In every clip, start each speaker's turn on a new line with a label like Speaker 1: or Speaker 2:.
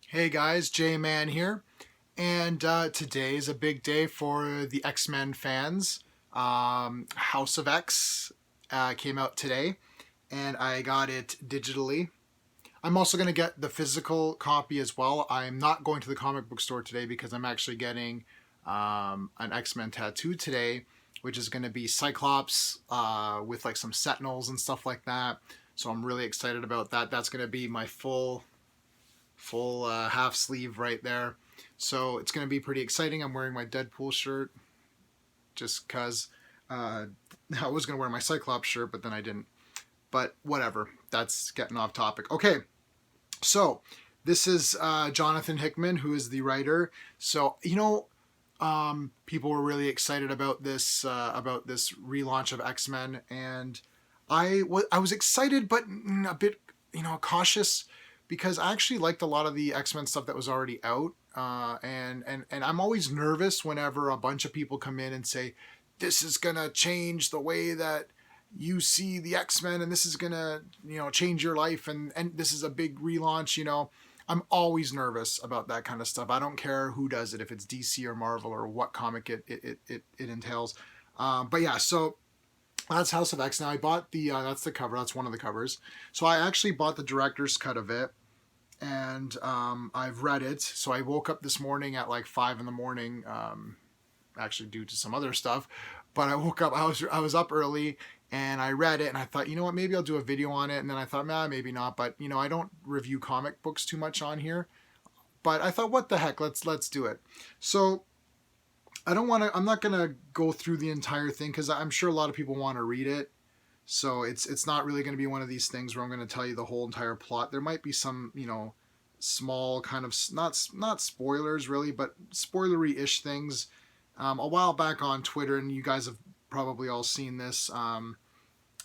Speaker 1: Hey guys, J-Man here, and today is a big day for the X-Men fans. House of X came out today, and I got it digitally. I'm also going to get the physical copy as well. I'm not going to the comic book store today because I'm actually getting an X-Men tattoo today, which is going to be Cyclops with like some Sentinels and stuff like that. So I'm really excited about that. That's going to be my full half sleeve right there. So it's going to be pretty exciting. I'm wearing my Deadpool shirt just because I was going to wear my Cyclops shirt, but then I didn't. But whatever. That's getting off topic. Okay, so this is Jonathan Hickman, who is the writer. So people were really excited about this relaunch of X Men, and I was excited, but a bit cautious because I actually liked a lot of the X Men stuff that was already out, and I'm always nervous whenever a bunch of people come in and say this is gonna change the way that you see the X-Men and this is gonna change your life and this is a big relaunch. I'm always nervous about that kind of stuff. I don't care who does it, if it's DC or Marvel or what comic it entails. But yeah, so that's House of X. Now I bought that's the cover. That's one of the covers. So I actually bought the director's cut of it, and I've read it. So I woke up this morning at like 5 in the morning, actually due to some other stuff. But I woke up. I was up early, and I read it, and I thought, you know what, maybe I'll do a video on it. And then I thought, nah, maybe not. But I don't review comic books too much on here. But I thought, what the heck, let's do it. So I don't want to. I'm not gonna go through the entire thing because I'm sure a lot of people want to read it. So it's not really going to be one of these things where I'm going to tell you the whole entire plot. There might be some small kind of not spoilers really, but spoilery ish things. A while back on Twitter, and you guys have probably all seen this.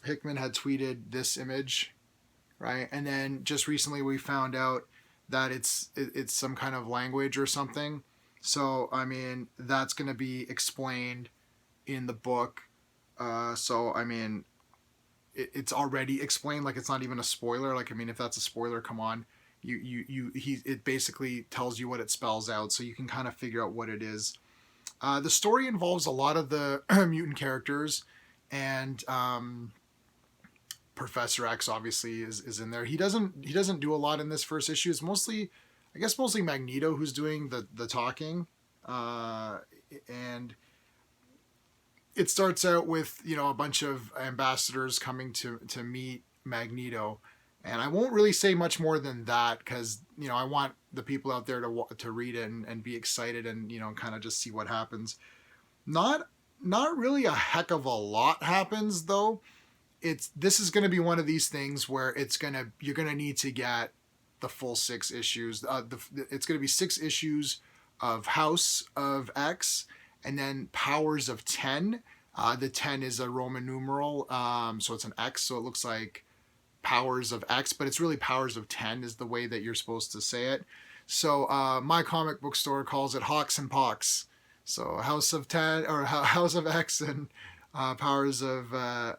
Speaker 1: Hickman had tweeted this image, right? And then just recently we found out that it's some kind of language or something. So I mean that's going to be explained in the book. So I mean it's already explained, like it's not even a spoiler. Like I mean if that's a spoiler, come on. It basically tells you what it spells out, so you can kind of figure out what it is. The story involves a lot of the mutant characters, and Professor X obviously is in there. He doesn't do a lot in this first issue. It's mostly, I guess, mostly Magneto who's doing the talking, and it starts out with a bunch of ambassadors coming to meet Magneto, and I won't really say much more than that because I want the people out there to read it and be excited and kind of just see what happens. Not not really a heck of a lot happens though. This is going to be one of these things where you're gonna need to get the full 6 issues. It's going to be 6 issues of House of X, and then Powers of 10. The 10 is a Roman numeral, so it's an X, so it looks like Powers of X, but it's really Powers of 10 is the way that you're supposed to say it. So my comic book store calls it Hawks and Pox. So House of 10 or House of X and Powers of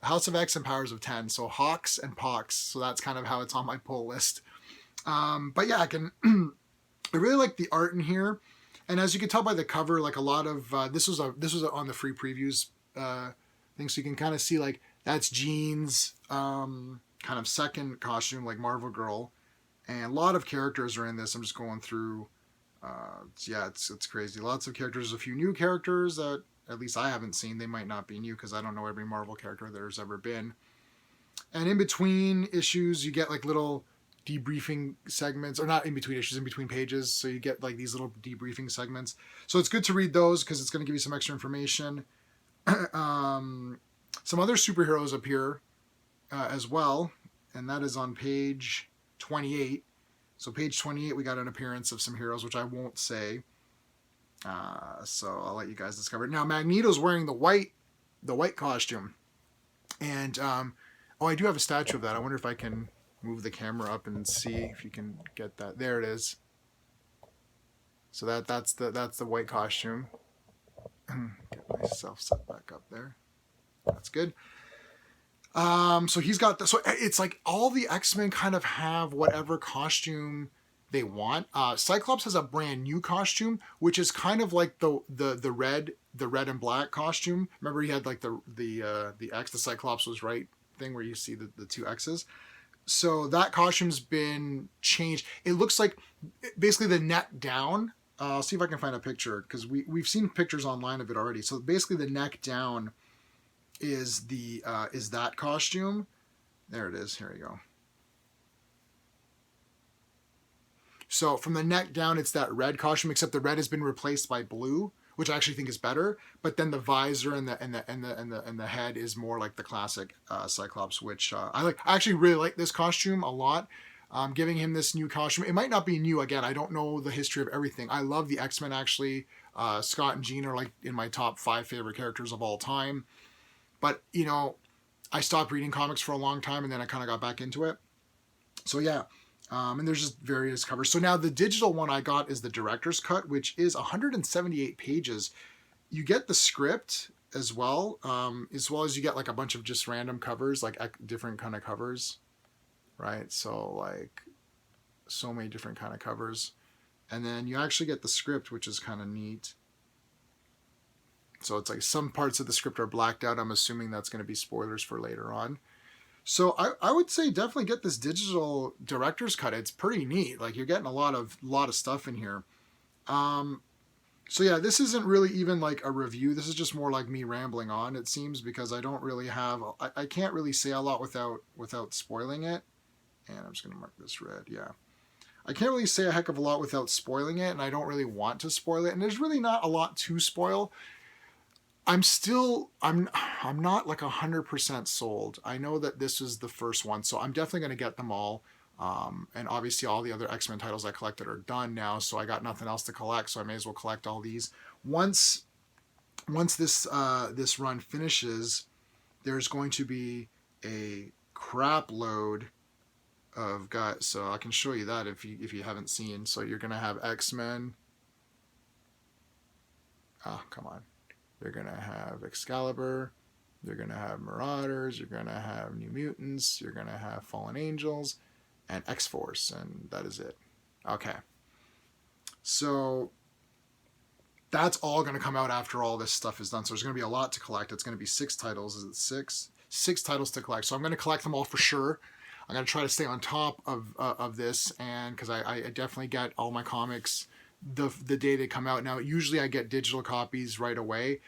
Speaker 1: House of X and Powers of 10. So Hawks and Pox. So that's kind of how it's on my pull list. But yeah, I really like the art in here, and as you can tell by the cover, like a lot of this was on the free previews thing, so you can kind of see like that's Jean's kind of second costume, like Marvel Girl, and a lot of characters are in this. I'm just going through. Yeah, it's crazy. Lots of characters. A few new characters that at least I haven't seen. They might not be new because I don't know every Marvel character there's ever been. And in between issues, you get like little debriefing segments, or not in between issues, in between pages. So you get like these little debriefing segments. So it's good to read those because it's going to give you some extra information. Some other superheroes appear as well, and that is on page 28. So page 28, we got an appearance of some heroes, which I won't say. So I'll let you guys discover it. Now Magneto's wearing the white costume, and oh, I do have a statue of that. I wonder if I can move the camera up and see if you can get that. There it is. So that's the white costume. Get myself set back up there. That's good. So he's got so it's like all the X-Men kind of have whatever costume they want. Cyclops has a brand new costume, which is kind of like the red and black costume. Remember, he had like the X, the Cyclops was right thing where you see the two X's. So that costume's been changed. It looks like basically the neck down. I'll see if I can find a picture because we've seen pictures online of it already. So basically, the neck down is that costume. There it is. Here we go. So from the neck down, it's that red costume, except the red has been replaced by blue, which I actually think is better. But then the visor and the head is more like the classic Cyclops, which I like. I actually really like this costume a lot. Giving him this new costume. It might not be new. Again, I don't know the history of everything. I love the X-Men actually. Scott and Jean are like in my top 5 favorite characters of all time. But I stopped reading comics for a long time, and then I kind of got back into it. So yeah. And there's just various covers. So now the digital one I got is the director's cut, which is 178 pages. You get the script as well as you get like a bunch of just random covers, like different kind of covers, right? So like so many different kind of covers. And then you actually get the script, which is kind of neat. So it's like some parts of the script are blacked out. I'm assuming that's going to be spoilers for later on. So I would say definitely get this digital director's cut. It's pretty neat. Like you're getting a lot of stuff in here. So yeah, this isn't really even like a review. This is just more like me rambling on, it seems, because I don't really have I can't really say a lot without spoiling it. And I'm just gonna mark this red. Yeah. I can't really say a heck of a lot without spoiling it, and I don't really want to spoil it. And there's really not a lot to spoil. I'm not like 100% sold. I know that this is the first one, so I'm definitely going to get them all. And obviously all the other X-Men titles I collected are done now, so I got nothing else to collect, so I may as well collect all these. Once this run finishes, there's going to be a crap load of guys, so I can show you that if you haven't seen. So you're going to have X-Men. Oh, come on. You're going to have Excalibur. You're going to have Marauders. You're going to have New Mutants. You're going to have Fallen Angels and X-Force. And that is it. Okay. So that's all going to come out after all this stuff is done. So there's going to be a lot to collect. It's going to be 6 titles. Is it 6? 6 titles to collect. So I'm going to collect them all for sure. I'm going to try to stay on top of this. And because I definitely get all my comics the day they come out. Now, usually I get digital copies right away.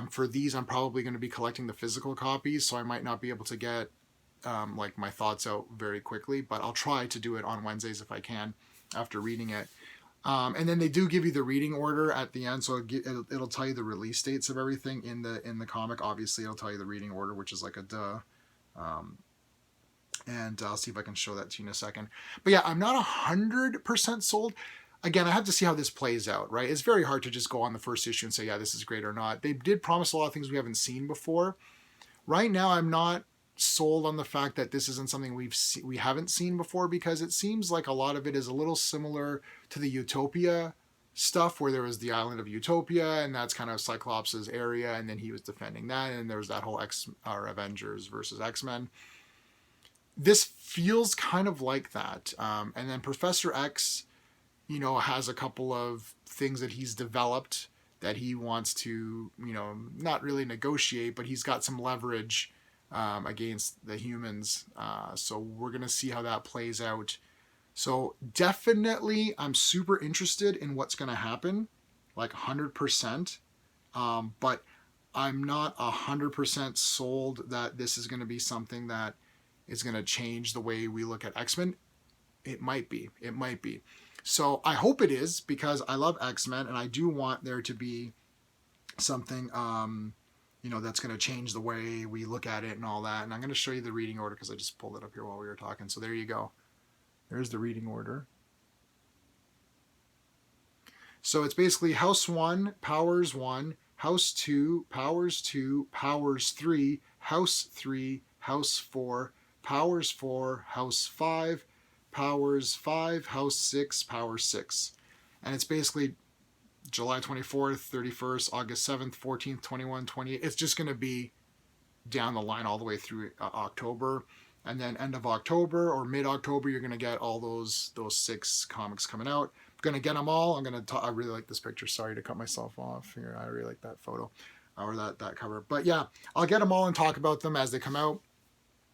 Speaker 1: For these, I'm probably going to be collecting the physical copies, so I might not be able to get like my thoughts out very quickly, but I'll try to do it on Wednesdays if I can after reading it. And then they do give you the reading order at the end, so it'll tell you the release dates of everything in the comic. Obviously, it'll tell you the reading order, which is like a duh. And I'll see if I can show that to you in a second. But yeah, I'm not 100% sold. Again, I have to see how this plays out, right? It's very hard to just go on the first issue and say, yeah, this is great or not. They did promise a lot of things we haven't seen before. Right now, I'm not sold on the fact that this isn't something we haven't seen before, because it seems like a lot of it is a little similar to the Utopia stuff, where there was the island of Utopia, and that's kind of Cyclops' area, and then he was defending that, and there was that whole Avengers versus X-Men. This feels kind of like that. And then Professor X, has a couple of things that he's developed that he wants to, not really negotiate, but he's got some leverage against the humans. So we're going to see how that plays out. So definitely I'm super interested in what's going to happen, like 100%. But I'm not 100% sold that this is going to be something that is going to change the way we look at X-Men. It might be. So I hope it is, because I love X-Men and I do want there to be something, that's going to change the way we look at it and all that. And I'm going to show you the reading order because I just pulled it up here while we were talking. So there you go. There's the reading order. So it's basically House 1, Powers 1, House 2, Powers 2, Powers 3, House 3, House 4, Powers 4, House 5, Powers 5, House 6, Power 6. And it's basically July 24th, 31st, August 7th, 14th, 21, 28. It's just going to be down the line all the way through October. and then end of October or mid-October, you're gonna get all those 6 comics coming out. I'm gonna get them all. I really like this picture. Sorry to cut myself off here. I really like that photo or that cover. But yeah, I'll get them all and talk about them as they come out.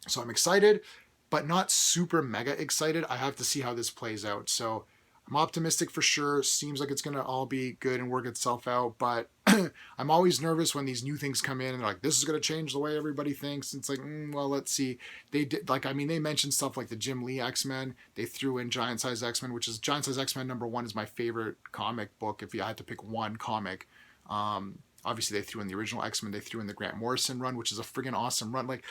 Speaker 1: So I'm excited, but not super mega excited. I have to see how this plays out. So I'm optimistic for sure. Seems like it's going to all be good and work itself out, but I'm always nervous when these new things come in and they're like, this is going to change the way everybody thinks. It's like, well, let's see. They did, like, I mean, they mentioned stuff like the Jim Lee X-Men. They threw in Giant Size X-Men, which is Giant Size X-Men #1 is my favorite comic book. If you had to pick one comic, obviously they threw in the original X-Men. They threw in the Grant Morrison run, which is a friggin' awesome run. Like,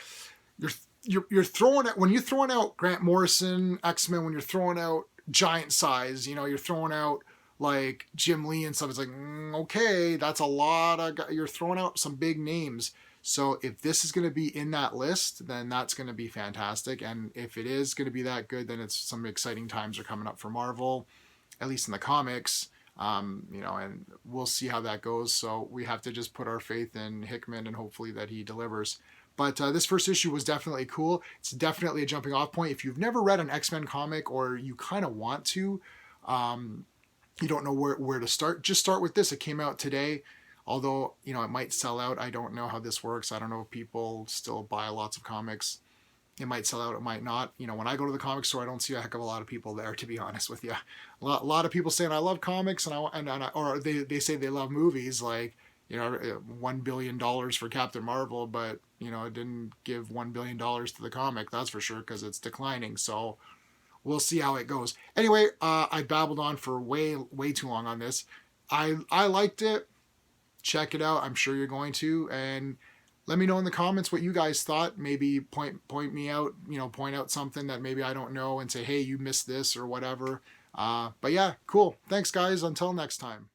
Speaker 1: you're throwing out, when you're throwing out Grant Morrison X-Men, when you're throwing out Giant Size, you're throwing out like Jim Lee and stuff. It's like, okay, that's a lot of, you're throwing out some big names. So if this is going to be in that list, then that's going to be fantastic. And if it is going to be that good, then it's some exciting times are coming up for Marvel, at least in the comics. And we'll see how that goes. So we have to just put our faith in Hickman and hopefully that he delivers. But this first issue was definitely cool. It's definitely a jumping off point. If you've never read an X-Men comic or you kind of want to, you don't know where to start, just start with this. It came out today. Although, it might sell out. I don't know how this works. I don't know if people still buy lots of comics. It might sell out, it might not. When I go to the comic store, I don't see a heck of a lot of people there, to be honest with you. A lot of people saying, I love comics, or they say they love movies, like, $1 billion for Captain Marvel, but, it didn't give $1 billion to the comic, that's for sure, because it's declining. So we'll see how it goes. Anyway, I babbled on for way too long on this. I liked it. Check it out. I'm sure you're going to. And let me know in the comments what you guys thought. Maybe point me out, point out something that maybe I don't know and say, hey, you missed this or whatever. But yeah, cool. Thanks, guys. Until next time.